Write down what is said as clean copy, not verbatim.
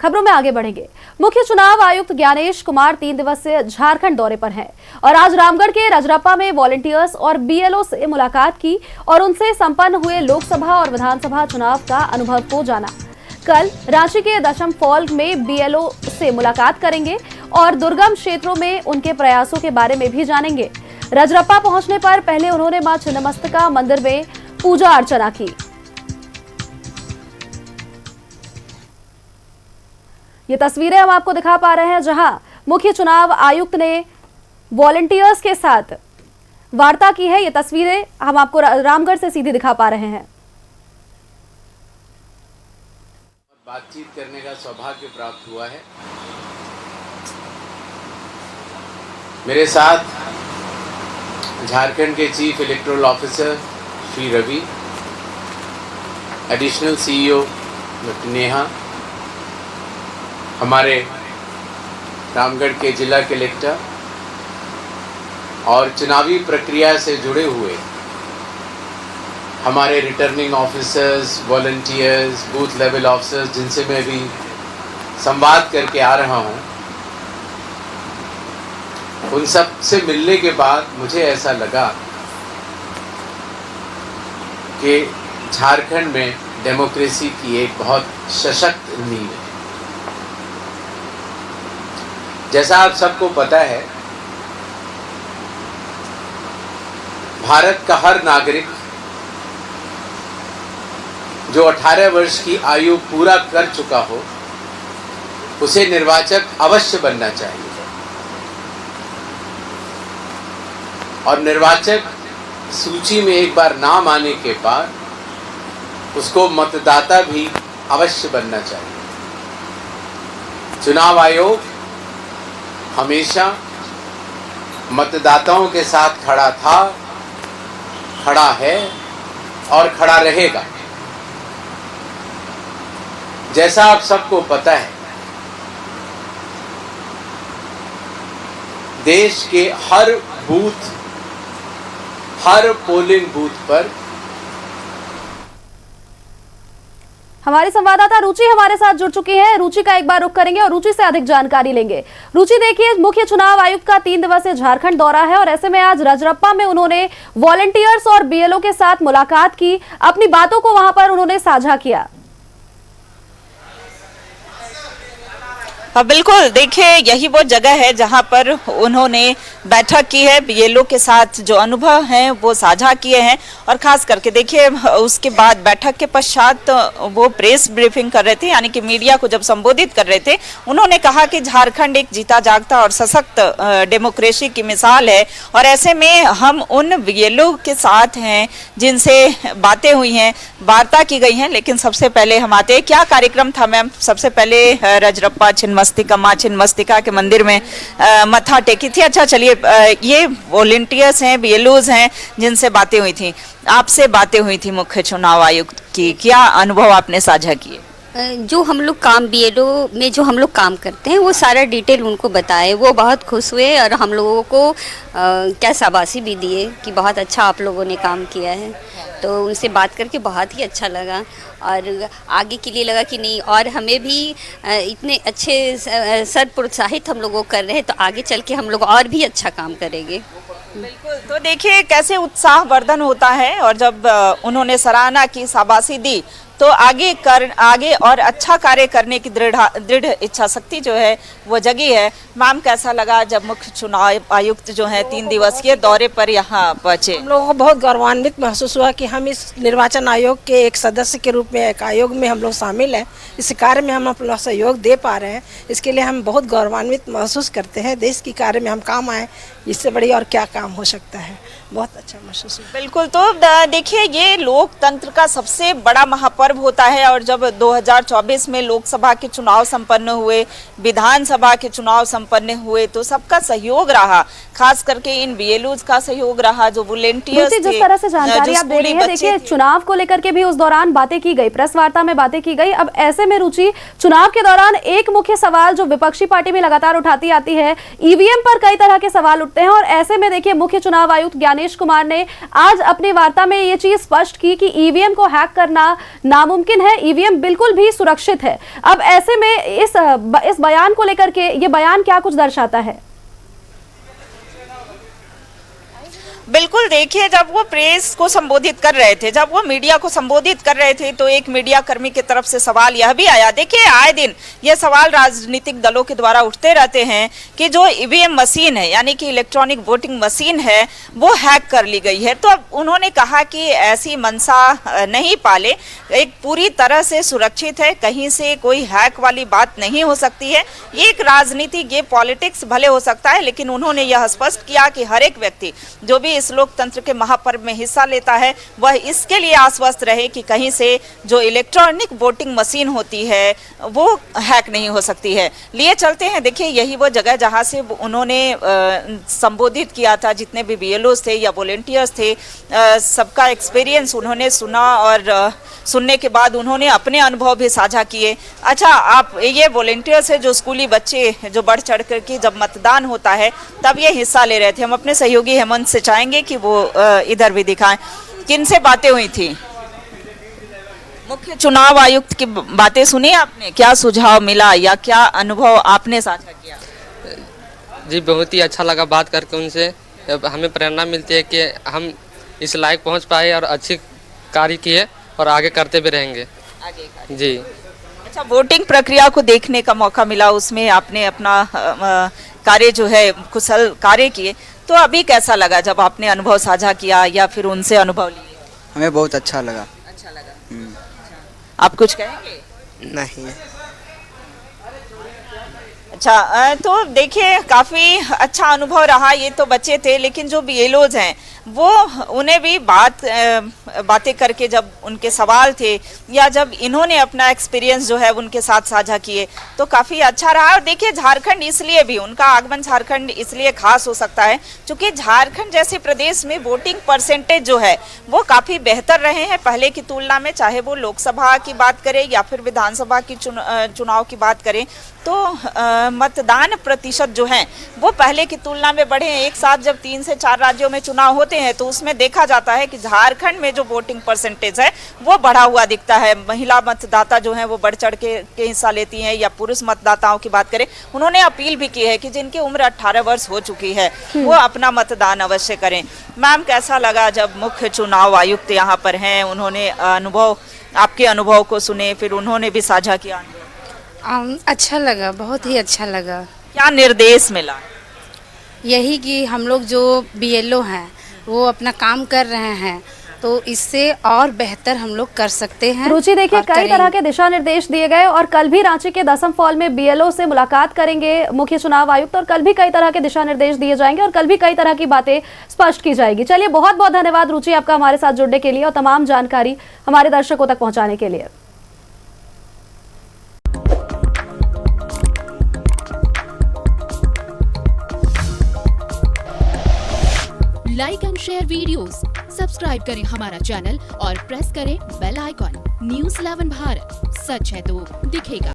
खबरों में आगे बढ़ेंगे। मुख्य चुनाव आयुक्त ज्ञानेश कुमार 3 दिवसीय झारखंड दौरे पर हैं और आज रामगढ़ के रजरप्पा में वॉलंटियर्स और बीएलओ से मुलाकात की और उनसे संपन्न हुए लोकसभा और विधानसभा चुनाव का अनुभव को जाना। कल रांची के दशम फॉल में बीएलओ से मुलाकात करेंगे और दुर्गम क्षेत्रों में उनके प्रयासों के बारे में भी जानेंगे। रजरप्पा पहुंचने पर पहले उन्होंने मां छिन्नमस्तिका मंदिर में पूजा अर्चना की। ये तस्वीरें हम आपको दिखा पा रहे हैं जहां मुख्य चुनाव आयुक्त ने वॉलंटियर्स के साथ वार्ता की है। ये तस्वीरें हम आपको रामगढ़ से सीधी दिखा पा रहे हैं। बातचीत करने का सौभाग्य प्राप्त हुआ है। मेरे साथ झारखंड के chief electoral officer Shri Ravi, additional CEO doctor Neha, हमारे रामगढ़ के जिला कलेक्टर और चुनावी प्रक्रिया से जुड़े हुए हमारे returning officers, volunteers, booth level officers जिनसे मैं भी संवाद करके आ रहा हूं, उन सब से मिलने के बाद मुझे ऐसा लगा कि झारखंड में डेमोक्रेसी की एक बहुत सशक्त नींव है। जैसा आप सबको पता है, भारत का हर नागरिक जो 18 वर्ष की आयु पूरा कर चुका हो, उसे निर्वाचक अवश्य बनना चाहिए और निर्वाचक सूची में एक बार नाम आने के बाद उसको मतदाता भी अवश्य बनना चाहिए। चुनाव आयोग हमेशा मतदाताओं के साथ खड़ा था, खड़ा है और खड़ा रहेगा। जैसा आप सबको पता है, देश के हर बूथ, हर पोलिंग बूथ पर हमारी संवाददाता रुचि हमारे साथ जुड़ चुकी है। रुचि का एक बार रुख करेंगे और रुचि से अधिक जानकारी लेंगे। रुचि, देखिए, मुख्य चुनाव आयुक्त का 3 दिवसीय झारखंड दौरा है और ऐसे में आज रजरप्पा में उन्होंने वॉलंटियर्स और बीएलओ के साथ मुलाकात की, अपनी बातों को वहां पर उन्होंने साझा किया। बिल्कुल, देखिए, यही वो जगह है जहां पर उन्होंने बैठक की है, बीएलओ के साथ जो अनुभव हैं वो साझा किए हैं और खास करके देखिए उसके बाद बैठक के पश्चात वो प्रेस ब्रीफिंग कर रहे थे, यानी कि मीडिया को जब संबोधित कर रहे थे, उन्होंने कहा कि झारखंड एक जीता जागता और सशक्त डेमोक्रेसी की मिसाल है और ऐसे में हम उन बीएलओ के साथ हैं जिनसे बातें हुई हैं, वार्ता की गई हैं। लेकिन सबसे पहले हम आते हैं, क्या कार्यक्रम था मैम? सबसे पहले रजरप्पा मां छिन्नमस्तिका के मंदिर में मत्था टेकी थी। अच्छा, चलिए, ये वॉलंटियर्स हैं, बीएलओज हैं जिनसे बातें हुई थी, आपसे बातें हुई थी मुख्य चुनाव आयुक्त की, क्या अनुभव आपने साझा किए? जो हम लोग काम बीएलओ में जो हम लोग काम करते हैं वो सारा डिटेल उनको बताए, वो बहुत खुश हुए और हम लोगों को क्या शाबाशी भी दिए कि बहुत अच्छा आप लोगों ने काम किया है। तो उनसे बात करके बहुत ही अच्छा लगा और आगे के लिए लगा कि नहीं, और हमें भी इतने अच्छे सर प्रोत्साहित हम लोगों को कर रहे हैं तो आगे चल के हम लोग और भी अच्छा काम करेंगे। बिल्कुल, तो देखिए कैसे उत्साहवर्धन होता है और जब उन्होंने सराहना की, शाबाशी दी, तो आगे और अच्छा कार्य करने की दृढ़ इच्छा शक्ति जो है वो जगी है। मैम, कैसा लगा जब मुख्य चुनाव आयुक्त जो है 3 दिवसीय दौरे पर यहाँ पहुंचे? हम लोगों को बहुत गौरवान्वित महसूस हुआ कि हम इस निर्वाचन आयोग के एक सदस्य के रूप में, एक आयोग में हम लोग शामिल हैं, इस कार्य में हम अपना सहयोग दे पा रहे हैं। इसके लिए हम बहुत गौरवान्वित महसूस करते हैं। देश की कार्य में हम काम आए, इससे बड़ी और क्या काम हो सकता है। बहुत अच्छा महसूस हुआ। बिल्कुल, तो देखिए, ये लोकतंत्र का सबसे बड़ा महापर्व होता है और जब 2024 में लोकसभा के चुनाव संपन्न हुए, विधानसभा के चुनाव संपन्न हुए, तो सबका सहयोग रहा, खास करके इन बीएलओज का सहयोग रहा, जो वॉलंटियर्स थे। जिस तरह से जानकारी आप दे रही हैं, देखिए, चुनाव को लेकर के भी उस दौरान बातें की गई, प्रेस वार्ता में बातें की गई। अब ऐसे में रुचि, चुनाव के दौरान एक मुख्य सवाल जो विपक्षी पार्टी में लगातार उठाती आती है, ईवीएम पर कई तरह के सवाल उठते हैं और ऐसे में देखिए मुख्य चुनाव आयुक्त ज्ञानेश ज्ञानेश कुमार ने आज अपनी वार्ता में ये चीज स्पष्ट की कि ईवीएम को हैक करना नामुमकिन है, ईवीएम बिल्कुल भी सुरक्षित है। अब ऐसे में इस बयान को लेकर के ये बयान क्या कुछ दर्शाता है? बिल्कुल, देखिए, जब वो प्रेस को संबोधित कर रहे थे, जब वो मीडिया को संबोधित कर रहे थे, तो एक मीडिया कर्मी की तरफ से सवाल यह भी आया। देखिए, आए दिन ये सवाल राजनीतिक दलों के द्वारा उठते रहते हैं कि जो ईवीएम मशीन है, यानी कि इलेक्ट्रॉनिक वोटिंग मशीन है, वो हैक कर ली गई है। तो अब उन्होंने कहा कि ऐसी मंशा नहीं पाले, एक पूरी तरह से सुरक्षित है, कहीं से कोई हैक वाली बात नहीं हो सकती है। ये एक राजनीति, ये पॉलिटिक्स भले हो सकता है, लेकिन उन्होंने यह स्पष्ट किया कि हर एक व्यक्ति जो भी इस लोकतंत्र के महापर्व में हिस्सा लेता है, वह इसके लिए आश्वस्त रहे कि कहीं से जो इलेक्ट्रॉनिक वोटिंग मशीन होती है वो हैक नहीं हो सकती है। लिए चलते हैं, देखिए, यही वो जगह जहां से उन्होंने संबोधित किया था। जितने भी बीएलओस थे या वॉलंटियर्स थे, सबका एक्सपीरियंस उन्होंने सुना और सुनने के बाद उन्होंने अपने अनुभव भी साझा किए। अच्छा, आप ये वॉलंटियर्स है जो स्कूली बच्चे जो बढ़ चढ़ कर के जब मतदान होता है तब ये हिस्सा ले रहे थे। हम अपने सहयोगी हेमंत से चाहेंगे कि वो इधर भी दिखाएं, किन से बातें हुई थी? मुख्य चुनाव आयुक्त की बातें सुनी आपने, क्या सुझाव मिला या क्या अनुभव आपने साझा किया? जी, बहुत ही अच्छा लगा बात करके उनसे। हमें प्रेरणा मिलती है कि हम इस लायक पहुंच पाए और अच्छी कार्य किए और आगे करते भी रहेंगे आगे जी। अच्छा, वोटिंग प्रक्रिया को देखने का मौका मिला, उसमें आपने अपना कार्य जो है कुशल कार्य किए, तो अभी कैसा लगा जब आपने अनुभव साझा किया या फिर उनसे अनुभव लिए? हमें बहुत अच्छा लगा। अच्छा लगा। आप कुछ कहेंगे? नहीं। अच्छा, तो देखिए, काफ़ी अच्छा अनुभव रहा। ये तो बच्चे थे, लेकिन जो बीएलओज हैं वो उन्हें भी बातें करके जब उनके सवाल थे या जब इन्होंने अपना एक्सपीरियंस जो है उनके साथ साझा किए तो काफ़ी अच्छा रहा। और देखिए, झारखंड इसलिए भी, उनका आगमन झारखंड इसलिए खास हो सकता है क्योंकि झारखंड जैसे प्रदेश में वोटिंग परसेंटेज जो है वो काफ़ी बेहतर रहे हैं पहले की तुलना में। चाहे वो लोकसभा की बात करें या फिर विधानसभा की चुनाव की बात करें, तो मतदान प्रतिशत जो है वो पहले की तुलना में बढ़े हैं। एक साथ जब 3 से 4 राज्यों में चुनाव होते हैं तो उसमें देखा जाता है कि झारखंड में जो वोटिंग परसेंटेज है वो बढ़ा हुआ दिखता है। महिला मतदाता जो है वो बढ़ चढ़ के हिस्सा लेती हैं, या पुरुष मतदाताओं की बात करें, उन्होंने अपील भी की है कि जिनकी उम्र 18 वर्ष हो चुकी है वो अपना मतदान अवश्य करें। मैम, कैसा लगा जब मुख्य चुनाव आयुक्त यहाँ पर हैं, उन्होंने आपके अनुभव को सुने, फिर उन्होंने भी साझा किया? अच्छा लगा, बहुत ही अच्छा लगा। क्या निर्देश मिला? यही कि हम लोग जो बीएलओ हैं वो अपना काम कर रहे हैं, तो इससे और बेहतर हम लोग कर सकते हैं। रुचि, देखिए, कई तरह के दिशा निर्देश दिए गए और कल भी रांची के 10वीं फॉल में बीएलओ से मुलाकात करेंगे मुख्य चुनाव आयुक्त, और कल भी कई तरह के दिशा निर्देश दिए जाएंगे और कल भी कई तरह की बातें स्पष्ट की जाएगी। चलिए, बहुत बहुत धन्यवाद रुचि आपका हमारे साथ जुड़ने के लिए और तमाम जानकारी हमारे दर्शकों तक पहुँचाने के लिए। Like and share videos, subscribe करें हमारा चैनल और प्रेस करें बेल आइकॉन। न्यूज़ 11 भारत, सच है तो दिखेगा।